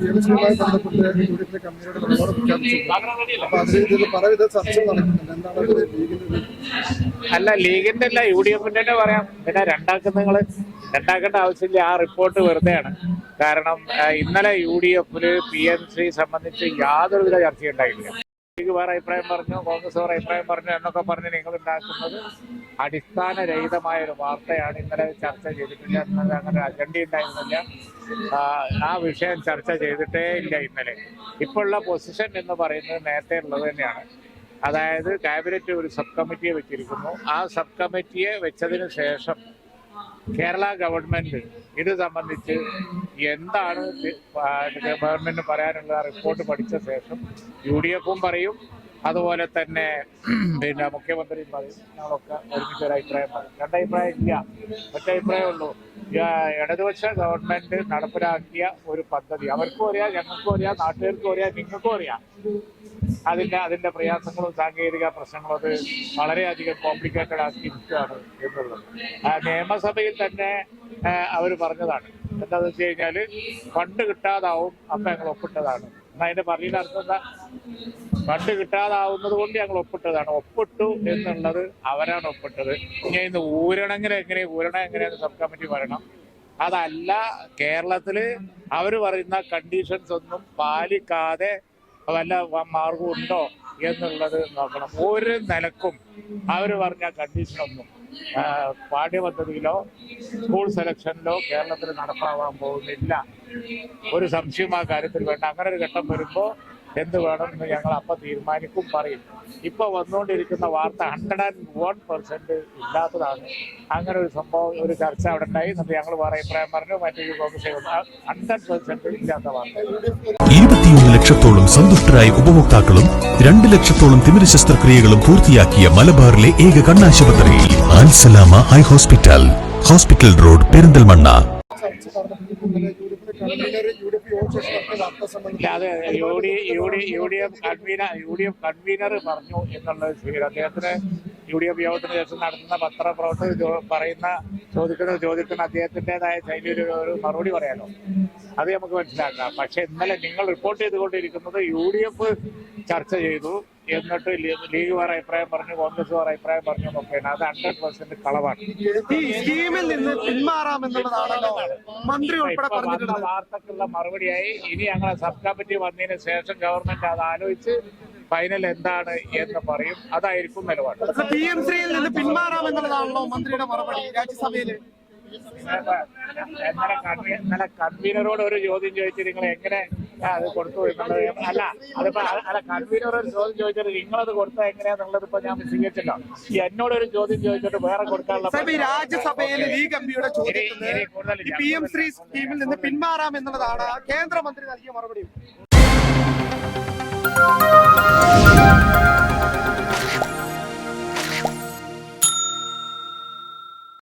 PMCയുമായി ബന്ധപ്പെട്ട് യൂണിയറ്റിലെ കമ്പനിയുടെ നിലപാട് പ്രഖ്യാപിച്ചിട്ടുണ്ട്. അപ്പൊ അതിൽ പലവിധ ചർച്ച നടക്കുന്നുണ്ട്. എന്താണ് അതിൽ ലീഗിന്റെ? അല്ല, ലീഗിന്റെ അല്ല, UDFന്റെ തന്നെ പറയാം. പിന്നെ രണ്ടാക്കേണ്ട ആവശ്യമില്ല. ആ റിപ്പോർട്ട് വെറുതെയാണ്. കാരണം ഇന്നലെ UDFില് PMC സംബന്ധിച്ച് യാതൊരുവിധ ചർച്ചയുണ്ടായില്ല. ലീഗ് വേറെ അഭിപ്രായം പറഞ്ഞു, കോൺഗ്രസ് വേറെ അഭിപ്രായം പറഞ്ഞു എന്നൊക്കെ പറഞ്ഞ് നിങ്ങൾ ഉണ്ടാക്കുന്നത് അടിസ്ഥാനരഹിതമായ ഒരു വാർത്തയാണ്. ഇന്നലെ ചർച്ച ചെയ്തിട്ടില്ല, ഇന്നലെ അങ്ങനെ അജണ്ട ഉണ്ടായിരുന്നില്ല. ആ വിഷയം ചർച്ച ചെയ്തിട്ടേ ഇല്ല ഇന്നലെ. ഇപ്പോൾ ഉള്ള പൊസിഷൻ എന്ന് പറയുന്നത് നേരത്തെ ഉള്ളത് തന്നെയാണ്. അതായത് ക്യാബിനറ്റ് ഒരു സബ് കമ്മിറ്റിയെ വെച്ചിരിക്കുന്നു. ആ സബ് കമ്മിറ്റിയെ വെച്ചതിന് ശേഷം കേരള ഗവൺമെന്റ് ഇത് സംബന്ധിച്ച് എന്താണ് ഗവൺമെന്റിന് പറയാനുള്ള റിപ്പോർട്ട് പഠിച്ച ശേഷം UDFും പറയും, അതുപോലെ തന്നെ പിന്നെ മുഖ്യമന്ത്രിയും പറയും. ഞങ്ങളൊക്കെ ഒരുമിച്ച് ഒരു അഭിപ്രായം പറയും. രണ്ടഭിപ്രായം ഇല്ല, ഒറ്റഭിപ്രായമേ ഉള്ളൂ. ഇടതുപക്ഷ ഗവൺമെന്റ് നടപ്പിലാക്കിയ ഒരു പദ്ധതി അവർക്കും അറിയാം, ഞങ്ങൾക്കും അറിയാം, നാട്ടുകാർക്കും അറിയാം, നിങ്ങൾക്കും അറിയാം. അതിന്റെ പ്രയാസങ്ങളും സാങ്കേതിക പ്രശ്നങ്ങളും അത് വളരെയധികം കോംപ്ലിക്കേറ്റഡ് ആക്കി നിൽക്കുകയാണ് എന്നുള്ളത്. നിയമസഭയിൽ തന്നെ അവർ പറഞ്ഞതാണ്. എന്താണെന്ന് വെച്ച് കഴിഞ്ഞാല് ഫണ്ട് കിട്ടാതാവും, അപ്പൊ ഞങ്ങൾ ഒപ്പിട്ടതാണ്. എന്നാൽ അതിന്റെ പറയുന്ന അർത്ഥം എന്താ? ഫണ്ട് കിട്ടാതാവുന്നത് കൊണ്ട് ഞങ്ങൾ ഒപ്പിട്ടതാണ്. ഒപ്പിട്ടു എന്നുള്ളത് അവരാണ് ഒപ്പിട്ടത്. ഇനി ഇന്ന് ഊരണം എങ്ങനെയാണ് സബ് കമ്മിറ്റി പറയണം. അതല്ല, കേരളത്തില് അവർ പറയുന്ന കണ്ടീഷൻസ് ഒന്നും പാലിക്കാതെ വല്ല മാർഗമുണ്ടോ എന്നുള്ളത് നോക്കണം. ഒരു നിലക്കും അവർ പറഞ്ഞ കണ്ടീഷനൊന്നും പാഠ്യപദ്ധതിയിലോ സ്കൂൾ സെലക്ഷനിലോ കേരളത്തിൽ നടപ്പാവാൻ പോകുന്നില്ല. ഒരു സംശയം ആ കാര്യത്തിൽ വേണ്ട. അങ്ങനെ ഒരു ഘട്ടം വരുമ്പോൾ എന്ത് വേണമെന്ന് ഞങ്ങൾ അപ്പം തീരുമാനിക്കും, പറയും. ഇപ്പൊ വന്നുകൊണ്ടിരിക്കുന്ന വാർത്ത 101% ഇല്ലാത്തതാണ്. അങ്ങനെ ഒരു സംഭവം, ഒരു ചർച്ച അവിടെ ഉണ്ടായി. എന്നിട്ട് ഞങ്ങൾ വേറെ അഭിപ്രായം പറഞ്ഞു, മറ്റൊരു കോൺഗ്രസ് 100% ഇല്ലാത്ത വാർത്ത. 21 ലക്ഷത്തോളം സന്തുഷ്ടരായ ഉപഭോക്താക്കളും 2 ലക്ഷത്തോളം തിമിര ശസ്ത്രക്രിയകളും പൂർത്തിയാക്കിയ മലബാറിലെ ഏക കണ്ണാശുപത്രി Al Salama high hospital, hospital road, Perinthalmanna. അത് UDF കൺവീനർ പറഞ്ഞു എന്നുള്ളത് ശരി. അദ്ദേഹത്തിന് UDF യോഗത്തിന് ശേഷം നടത്തുന്ന പത്രപ്രവർത്തകർ പറയുന്ന ചോദ്യത്തിന് അദ്ദേഹത്തിൻ്റെതായ ശൈലിയിൽ ഒരു മറുപടി പറയാനോ, അത് നമുക്ക് മനസ്സിലാക്കാം. പക്ഷെ ഇന്നലെ നിങ്ങൾ റിപ്പോർട്ട് ചെയ്തുകൊണ്ടിരിക്കുന്നത് UDF ചർച്ച ചെയ്തു, എന്നിട്ട് ലീഗ് വേറെ അഭിപ്രായം പറഞ്ഞു, കോൺഗ്രസ് വേറെ അഭിപ്രായം പറഞ്ഞു എന്നൊക്കെയാണ്. അത് 100% കളവാണ്. വാർത്തക്കുള്ള മറുപടിയായി ഇനി ഞങ്ങളെ സബ് കമ്മിറ്റി വന്നതിന് ശേഷം ഗവൺമെന്റ് അത് ആലോചിച്ച് ഫൈനൽ എന്താണ് എന്ന് പറയും. അതായിരിക്കും നിലപാട്. PMCയിൽ നിന്ന് പിന്മാറാമെന്നുള്ളതാണല്ലോ മന്ത്രിയുടെ മറുപടി രാജ്യസഭയില്. ഇന്നലെ കൺവീനറോട് ഒരു ചോദ്യം ചോദിച്ചു, നിങ്ങൾ എങ്ങനെ അത് കൊടുത്തു എന്നുള്ളത്. കൺവീനർ ഒരു ചോദ്യം ചോദിച്ചിട്ട് നിങ്ങളത് കൊടുത്താൽ എങ്ങനെയാന്നുള്ളത് ഇപ്പൊ ഞാൻ സ്വീകരിച്ചിട്ടോ. എന്നോടൊരു ചോദ്യം ചോദിച്ചിട്ട് വേറെ കൊടുക്കാനുള്ള രാജ്യസഭയിൽ ലീഗ് എംപിയുടെ ചോദ്യത്തിന് PMC സ്കീമിൽ നിന്ന് പിന്മാറാമെന്നുള്ളതാണ് കേന്ദ്രമന്ത്രി നൽകിയ മറുപടി.